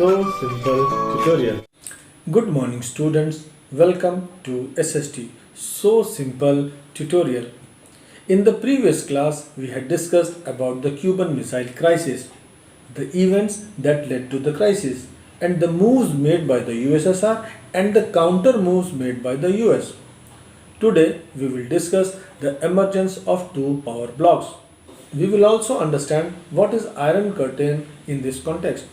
So simple tutorial. Good morning students, welcome to SST So Simple tutorial. In the previous class we had discussed about the Cuban Missile Crisis, the events that led to the crisis and the moves made by the USSR and the counter moves made by the US. Today we will discuss the emergence of two power blocks. We will also understand what is Iron Curtain in this context.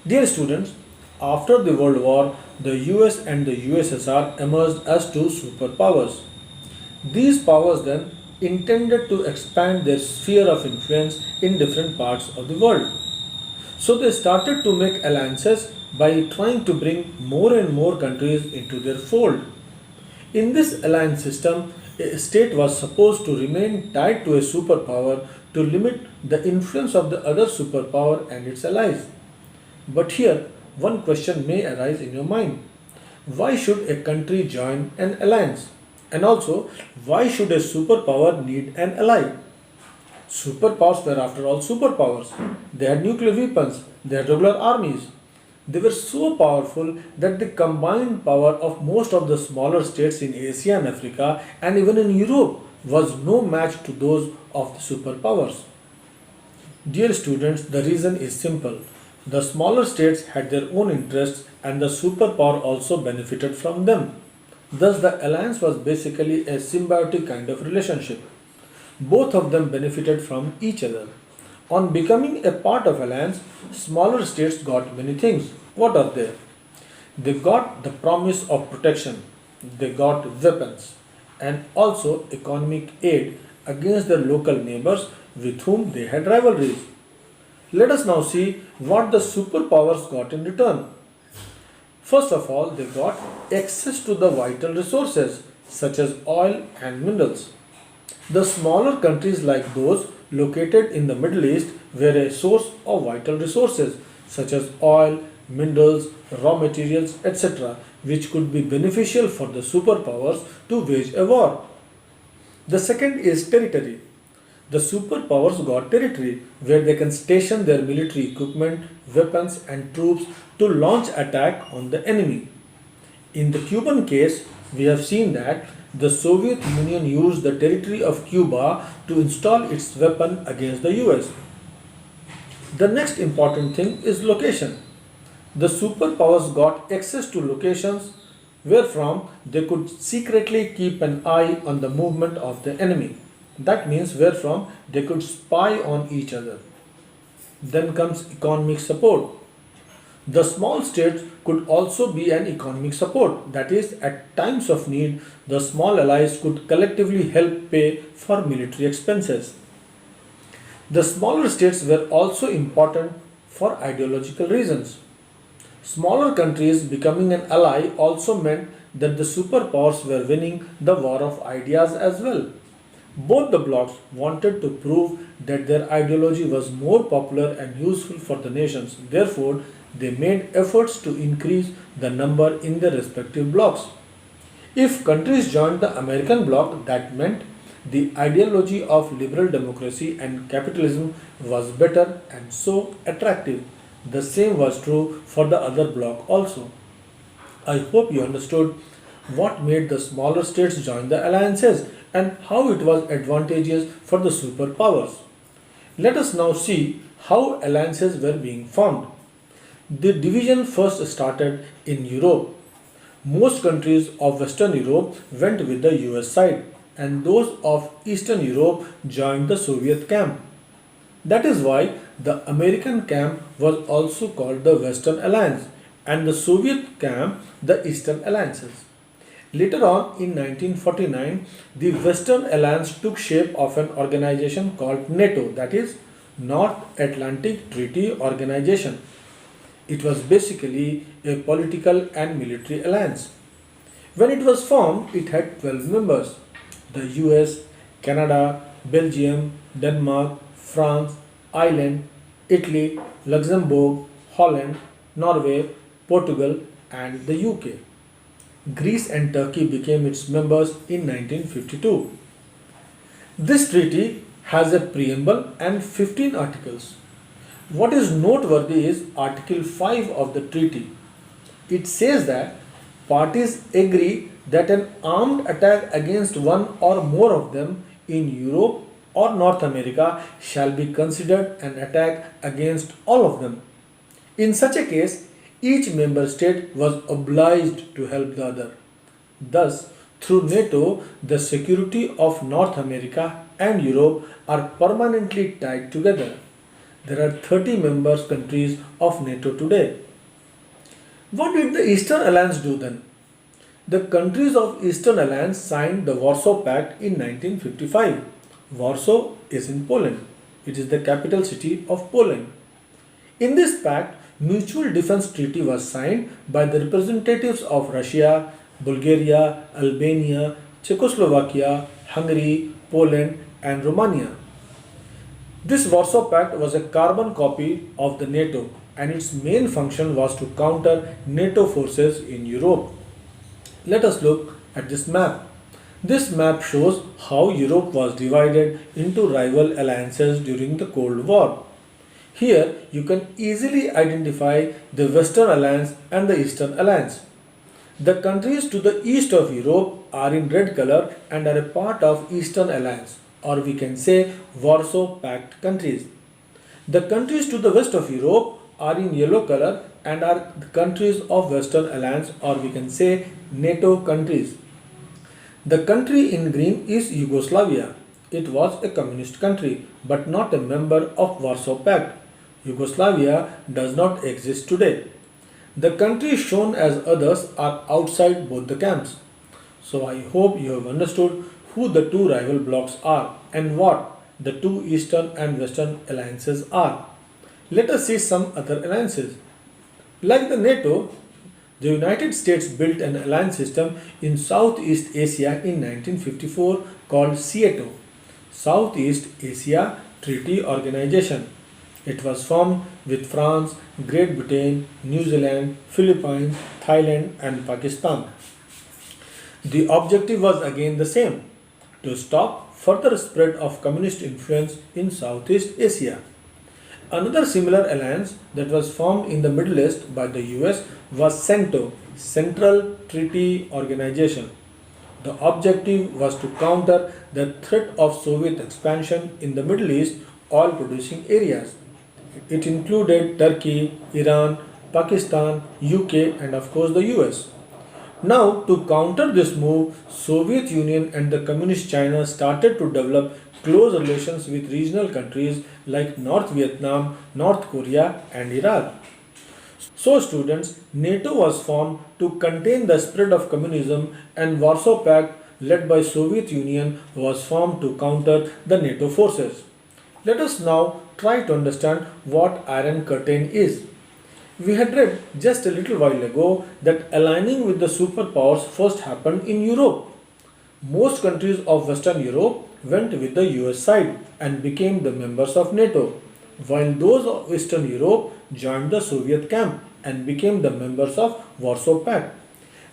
Dear students, after the World War, the US and the USSR emerged as two superpowers. These powers then intended to expand their sphere of influence in different parts of the world. So they started to make alliances by trying to bring more and more countries into their fold. In this alliance system, a state was supposed to remain tied to a superpower to limit the influence of the other superpower and its allies. But here, one question may arise in your mind. Why should a country join an alliance? And also, why should a superpower need an ally? Superpowers were after all superpowers. They had nuclear weapons, they had regular armies. They were so powerful that the combined power of most of the smaller states in Asia and Africa and even in Europe was no match to those of the superpowers. Dear students, the reason is simple. The smaller states had their own interests and the superpower also benefited from them. Thus, the alliance was basically a symbiotic kind of relationship. Both of them benefited from each other. On becoming a part of alliance, smaller states got many things. What are they? They got the promise of protection, they got weapons, and also economic aid against their local neighbors with whom they had rivalries. Let us now see what the superpowers got in return. First of all, they got access to the vital resources such as oil and minerals. The smaller countries like those located in the Middle East were a source of vital resources such as oil, minerals, raw materials, etc., which could be beneficial for the superpowers to wage a war. The second is territory. The superpowers got territory where they can station their military equipment, weapons and troops to launch attack on the enemy. In the Cuban case, we have seen that the Soviet Union used the territory of Cuba to install its weapon against the US. The next important thing is location. The superpowers got access to locations wherefrom they could secretly keep an eye on the movement of the enemy. That means wherefrom they could spy on each other. Then comes economic support. The small states could also be an economic support. That is, at times of need, the small allies could collectively help pay for military expenses. The smaller states were also important for ideological reasons. Smaller countries becoming an ally also meant that the superpowers were winning the war of ideas as well. Both the blocs wanted to prove that their ideology was more popular and useful for the nations. Therefore, they made efforts to increase the number in their respective blocs. If countries joined the American bloc, that meant the ideology of liberal democracy and capitalism was better and so attractive. The same was true for the other bloc also. I hope you understood what made the smaller states join the alliances and how it was advantageous for the superpowers. Let us now see how alliances were being formed. The division first started in Europe. Most countries of Western Europe went with the US side and those of Eastern Europe joined the Soviet camp. That is why the American camp was also called the Western Alliance and the Soviet camp the Eastern Alliances. Later on in 1949, the Western Alliance took shape of an organization called NATO, that is, North Atlantic Treaty Organization. It was basically a political and military alliance. When it was formed, it had 12 members: the US, Canada, Belgium, Denmark, France, Ireland, Italy, Luxembourg, Holland, Norway, Portugal, and the UK. Greece and Turkey became its members in 1952. This treaty has a preamble and 15 articles. What is noteworthy is Article 5 of the treaty. It says that parties agree that an armed attack against one or more of them in Europe or North America shall be considered an attack against all of them. In such a case, each member state was obliged to help the other. Thus, through NATO, the security of North America and Europe are permanently tied together. There are 30 member countries of NATO today. What did the Eastern Alliance do then? The countries of Eastern Alliance signed the Warsaw Pact in 1955. Warsaw is in Poland. It is the capital city of Poland. In this pact, mutual defense treaty was signed by the representatives of Russia, Bulgaria, Albania, Czechoslovakia, Hungary, Poland and Romania. This Warsaw Pact was a carbon copy of the NATO and its main function was to counter NATO forces in Europe. Let us look at this map. This map shows how Europe was divided into rival alliances during the Cold War. Here you can easily identify the Western Alliance and the Eastern Alliance. The countries to the east of Europe are in red color and are a part of Eastern Alliance, or we can say Warsaw Pact countries. The countries to the west of Europe are in yellow color and are the countries of Western Alliance, or we can say NATO countries. The country in green is Yugoslavia. It was a communist country but not a member of Warsaw Pact. Yugoslavia does not exist today. The countries shown as others are outside both the camps. So I hope you have understood who the two rival blocs are and what the two Eastern and Western alliances are. Let us see some other alliances. Like the NATO, the United States built an alliance system in Southeast Asia in 1954 called SEATO, Southeast Asia Treaty Organization. It was formed with France, Great Britain, New Zealand, Philippines, Thailand and Pakistan. The objective was again the same, to stop further spread of communist influence in Southeast Asia. Another similar alliance that was formed in the Middle East by the US was CENTO, Central Treaty Organization. The objective was to counter the threat of Soviet expansion in the Middle East oil producing areas. It included Turkey, Iran, Pakistan, UK and of course the US. Now, to counter this move, Soviet Union and the Communist China started to develop close relations with regional countries like North Vietnam, North Korea and Iraq. So students, NATO was formed to contain the spread of communism and Warsaw Pact led by Soviet Union was formed to counter the NATO forces. Let us now try to understand what Iron Curtain is. We had read just a little while ago that aligning with the superpowers first happened in Europe. Most countries of Western Europe went with the US side and became the members of NATO, while those of Eastern Europe joined the Soviet camp and became the members of Warsaw Pact.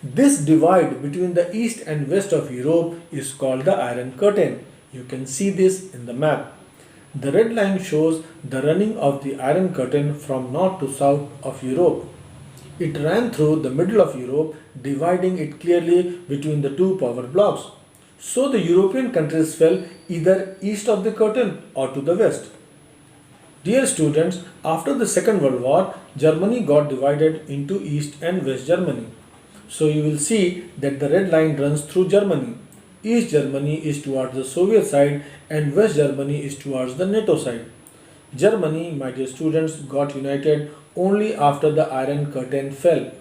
This divide between the east and west of Europe is called the Iron Curtain. You can see this in the map. The red line shows the running of the Iron Curtain from north to south of Europe. It ran through the middle of Europe, dividing it clearly between the two power blocs. So the European countries fell either east of the curtain or to the west. Dear students, after the Second World War, Germany got divided into East and West Germany. So you will see that the red line runs through Germany. East Germany is towards the Soviet side and West Germany is towards the NATO side. Germany, my dear students, got united only after the Iron Curtain fell.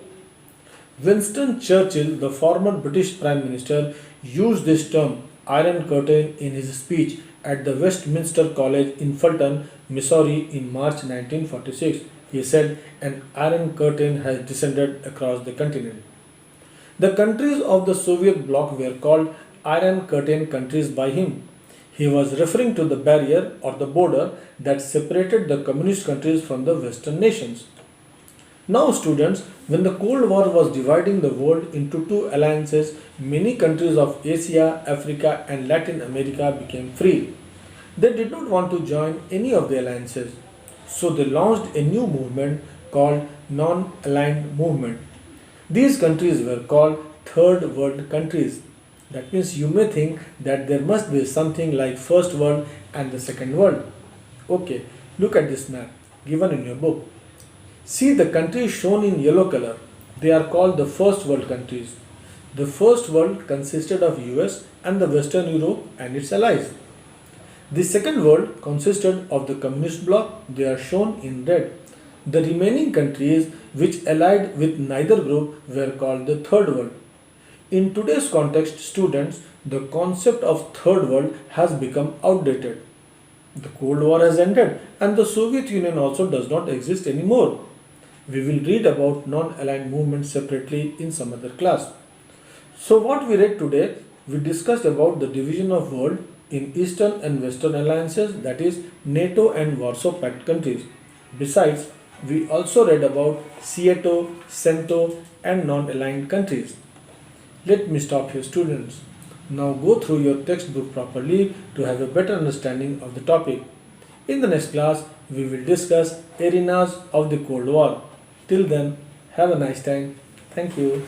Winston Churchill, the former British Prime Minister, used this term Iron Curtain in his speech at the Westminster College in Fulton, Missouri in March 1946. He said, "An Iron Curtain has descended across the continent." The countries of the Soviet bloc were called Iron Curtain countries by him. He was referring to the barrier or the border that separated the communist countries from the Western nations. Now students, when the Cold War was dividing the world into two alliances, many countries of Asia, Africa and Latin America became free. They did not want to join any of the alliances. So they launched a new movement called non-aligned movement. These countries were called third world countries. That means you may think that there must be something like first world and the second world. Okay, look at this map given in your book. See the countries shown in yellow color. They are called the first world countries. The first world consisted of US and the Western Europe and its allies. The second world consisted of the communist bloc, they are shown in red. The remaining countries which allied with neither group were called the third world. In today's context, students, the concept of third world has become outdated. The Cold War has ended and the Soviet Union also does not exist anymore. We will read about non-aligned movements separately in some other class. So what we read today, we discussed about the division of world in Eastern and Western alliances, that is NATO and Warsaw Pact countries. Besides, we also read about CETO, CENTO and non-aligned countries. Let me stop here, students. Now go through your textbook properly to have a better understanding of the topic. In the next class, we will discuss arenas of the Cold War. Till then, have a nice time. Thank you.